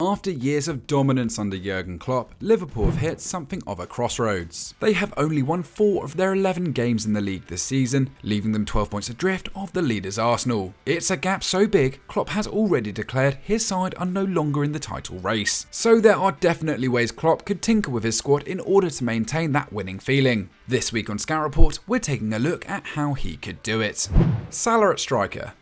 After years of dominance under Jurgen Klopp, Liverpool have hit something of a crossroads. They have only won 4 of their 11 games in the league this season, leaving them 12 points adrift of the leaders Arsenal. It's a gap so big, Klopp has already declared his side are no longer in the title race. So there are definitely ways Klopp could tinker with his squad in order to maintain that winning feeling. This week on Scout Report, we're taking a look at how he could do it. Salah at striker.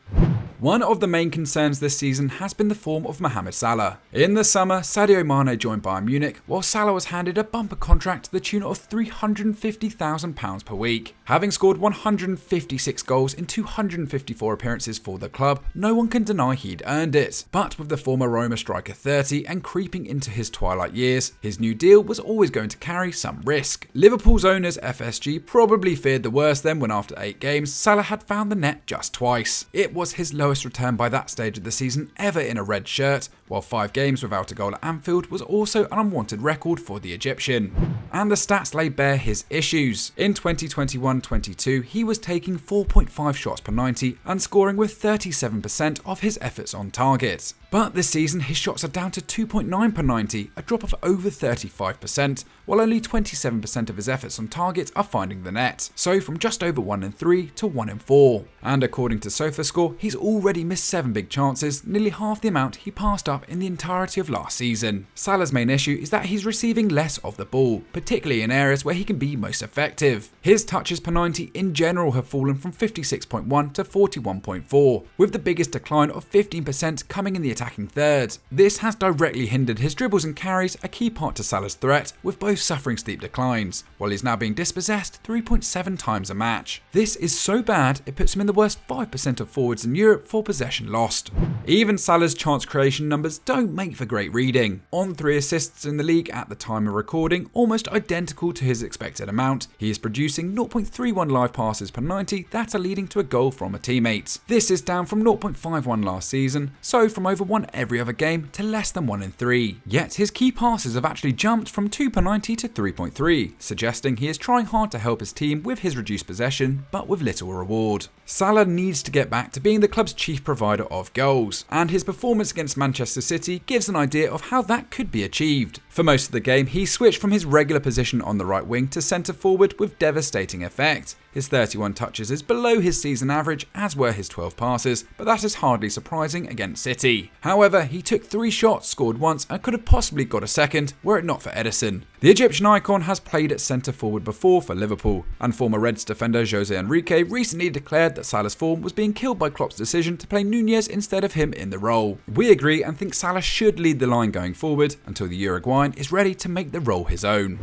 One of the main concerns this season has been the form of Mohamed Salah. In the summer, Sadio Mane joined Bayern Munich, while Salah was handed a bumper contract to the tune of £350,000 per week. Having scored 156 goals in 254 appearances for the club, no one can deny he'd earned it. But with the former Roma striker 30 and creeping into his twilight years, his new deal was always going to carry some risk. Liverpool's owners FSG probably feared the worst then when after 8 games, Salah had found the net just twice. It was his lowest return by that stage of the season ever in a red shirt, while 5 games without a goal at Anfield was also an unwanted record for the Egyptian. And the stats lay bare his issues. In 2021-22, he was taking 4.5 shots per 90 and scoring with 37% of his efforts on target. But this season his shots are down to 2.9 per 90, a drop of over 35%, while only 27% of his efforts on target are finding the net, so from just over 1 in 3 to 1 in 4. And according to SofaScore, he's already missed 7 big chances, nearly half the amount he passed up in the entirety of last season. Salah's main issue is that he's receiving less of the ball, particularly in areas where he can be most effective. His touches per 90 in general have fallen from 56.1 to 41.4, with the biggest decline of 15% coming in the attacking third. This has directly hindered his dribbles and carries, a key part to Salah's threat, with both suffering steep declines, while he's now being dispossessed 3.7 times a match. This is so bad it puts him in the worst 5% of forwards in Europe for possession lost. Even Salah's chance creation numbers don't make for great reading. On 3 assists in the league at the time of recording, almost identical to his expected amount, he is producing 0.31 live passes per 90 that are leading to a goal from a teammate. This is down from 0.51 last season, so from over 1 every other game to less than 1 in 3. Yet his key passes have actually jumped from 2 per 90 to 3.3, suggesting he is trying hard to help his team with his reduced possession, but with little reward. Salah needs to get back to being the club's chief provider of goals, and his performance against Manchester City gives an idea of how that could be achieved. For most of the game, he switched from his regular position on the right wing to centre forward with devastating effect. His 31 touches is below his season average, as were his 12 passes, but that is hardly surprising against City. However, he took 3 shots, scored once, and could have possibly got a second were it not for Ederson. The Egyptian icon has played at centre forward before for Liverpool, and former Reds defender Jose Enrique recently declared that Salah's form was being killed by Klopp's decision to play Núñez instead of him in the role. We agree and think Salah should lead the line going forward until the Uruguayan is ready to make the role his own.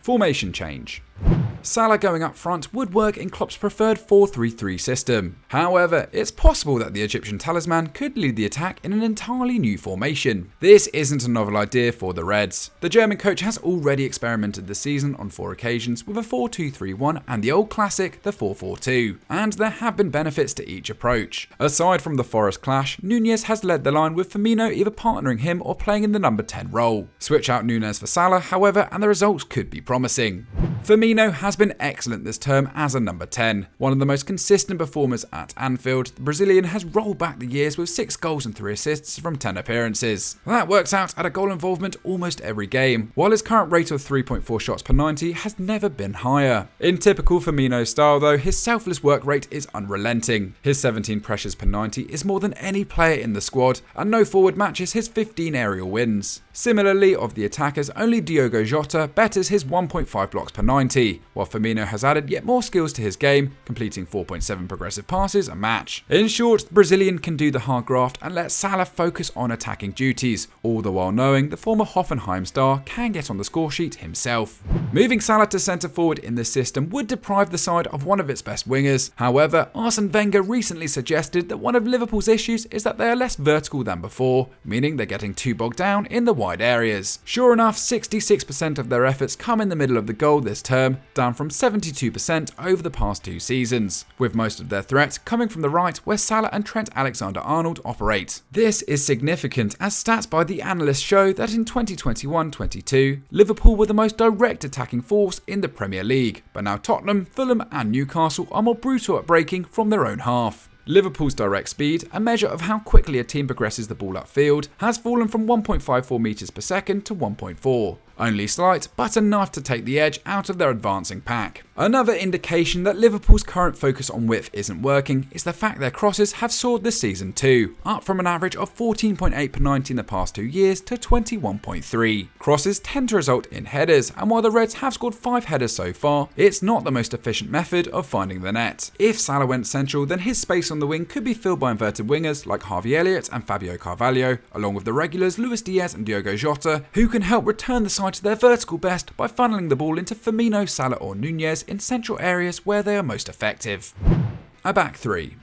Formation change. Salah going up front would work in Klopp's preferred 4-3-3 system. However, it's possible that the Egyptian talisman could lead the attack in an entirely new formation. This isn't a novel idea for the Reds. The German coach has already experimented this season on 4 occasions with a 4-2-3-1 and the old classic, the 4-4-2, and there have been benefits to each approach. Aside from the Forest clash, Núñez has led the line with Firmino either partnering him or playing in the number 10 role. Switch out Núñez for Salah, however, and the results could be promising. Firmino has been excellent this term as a number 10. One of the most consistent performers at Anfield, the Brazilian has rolled back the years with 6 goals and 3 assists from 10 appearances. That works out at a goal involvement almost every game, while his current rate of 3.4 shots per 90 has never been higher. In typical Firmino style though, his selfless work rate is unrelenting. His 17 pressures per 90 is more than any player in the squad, and no forward matches his 15 aerial wins. Similarly, of the attackers, only Diogo Jota betters his 1.5 blocks per 90, while Firmino has added yet more skills to his game, completing 4.7 progressive passes a match. In short, the Brazilian can do the hard graft and let Salah focus on attacking duties, all the while knowing the former Hoffenheim star can get on the score sheet himself. Moving Salah to centre forward in this system would deprive the side of one of its best wingers. However, Arsene Wenger recently suggested that one of Liverpool's issues is that they are less vertical than before, meaning they're getting too bogged down in the wide areas. Sure enough, 66% of their efforts come in the middle of the goal this term, down from 72% over the past 2 seasons, with most of their threat coming from the right where Salah and Trent Alexander-Arnold operate. This is significant as stats by the analysts show that in 2021-22, Liverpool were the most direct attacking force in the Premier League, but now Tottenham, Fulham and Newcastle are more brutal at breaking from their own half. Liverpool's direct speed, a measure of how quickly a team progresses the ball upfield, has fallen from 1.54 metres per second to 1.4. Only slight, but enough to take the edge out of their advancing pack. Another indication that Liverpool's current focus on width isn't working is the fact their crosses have soared this season too, up from an average of 14.8 per 90 in the past 2 years to 21.3. Crosses tend to result in headers, and while the Reds have scored 5 headers so far, it's not the most efficient method of finding the net. If Salah went central, then his space on the wing could be filled by inverted wingers like Harvey Elliott and Fabio Carvalho, along with the regulars Luis Diaz and Diogo Jota, who can help return the side to their vertical best by funneling the ball into Firmino, Salah or Núñez in central areas where they are most effective. A back three.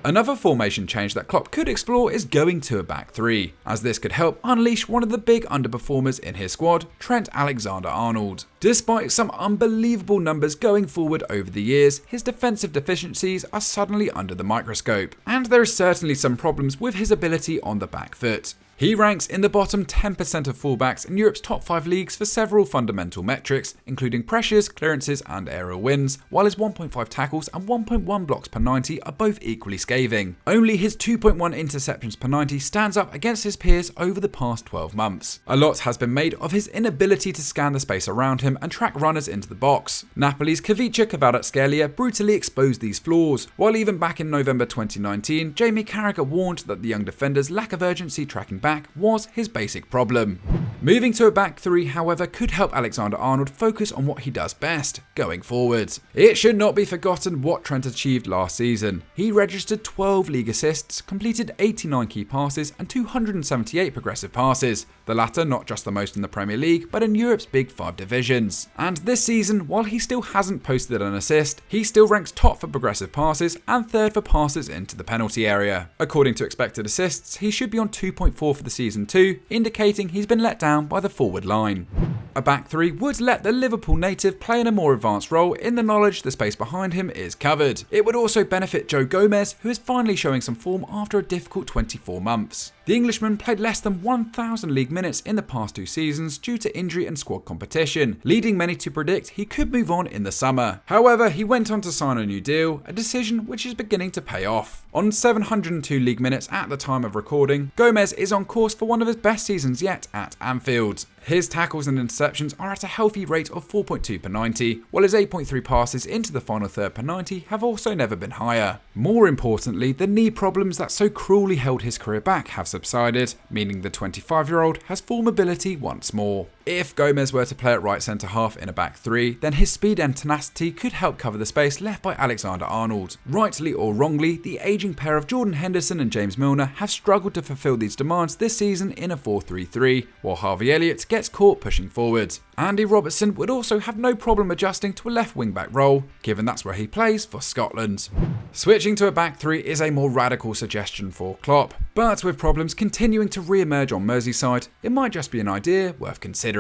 Another formation change that Klopp could explore is going to a back three, as this could help unleash one of the big underperformers in his squad, Trent Alexander-Arnold. Despite some unbelievable numbers going forward over the years, his defensive deficiencies are suddenly under the microscope, and there is certainly some problems with his ability on the back foot. He ranks in the bottom 10% of fullbacks in Europe's top 5 leagues for several fundamental metrics, including pressures, clearances and aerial wins, while his 1.5 tackles and 1.1 blocks per 90 are both equally scathing. Only his 2.1 interceptions per 90 stands up against his peers over the past 12 months. A lot has been made of his inability to scan the space around him and track runners into the box. Napoli's Kavica Kvaratskhelia brutally exposed these flaws, while even back in November 2019, Jamie Carragher warned that the young defender's lack of urgency tracking back was his basic problem. Moving to a back three, however, could help Alexander-Arnold focus on what he does best, going forward. It should not be forgotten what Trent achieved last season. He registered 12 league assists, completed 89 key passes and 278 progressive passes, the latter not just the most in the Premier League, but in Europe's Big 5 divisions. And this season, while he still hasn't posted an assist, he still ranks top for progressive passes and third for passes into the penalty area. According to expected assists, he should be on 2.4 for the season too, indicating he's been let down by the forward line. A back three would let the Liverpool native play in a more advanced role in the knowledge the space behind him is covered. It would also benefit Joe Gomez, who is finally showing some form after a difficult 24 months. The Englishman played less than 1,000 league minutes in the past 2 seasons due to injury and squad competition, leading many to predict he could move on in the summer. However, he went on to sign a new deal, a decision which is beginning to pay off. On 702 league minutes at the time of recording, Gomez is on course for one of his best seasons yet at Anfield. His tackles and interceptions are at a healthy rate of 4.2 per 90, while his 8.3 passes into the final third per 90 have also never been higher. More importantly, the knee problems that so cruelly held his career back have subsided, meaning the 25-year-old has full mobility once more. If Gomez were to play at right centre half in a back three, then his speed and tenacity could help cover the space left by Alexander-Arnold. Rightly or wrongly, the ageing pair of Jordan Henderson and James Milner have struggled to fulfil these demands this season in a 4-3-3, while Harvey Elliott gets caught pushing forward. Andy Robertson would also have no problem adjusting to a left wing-back role, given that's where he plays for Scotland. Switching to a back three is a more radical suggestion for Klopp, but with problems continuing to re-emerge on Merseyside, it might just be an idea worth considering.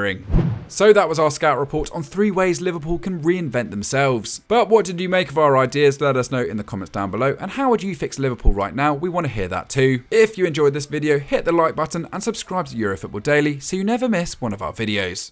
So that was our scout report on 3 ways Liverpool can reinvent themselves. But what did you make of our ideas? Let us know in the comments down below, and how would you fix Liverpool right now? We want to hear that too. If you enjoyed this video, hit the like button and subscribe to Eurofootball Daily so you never miss one of our videos.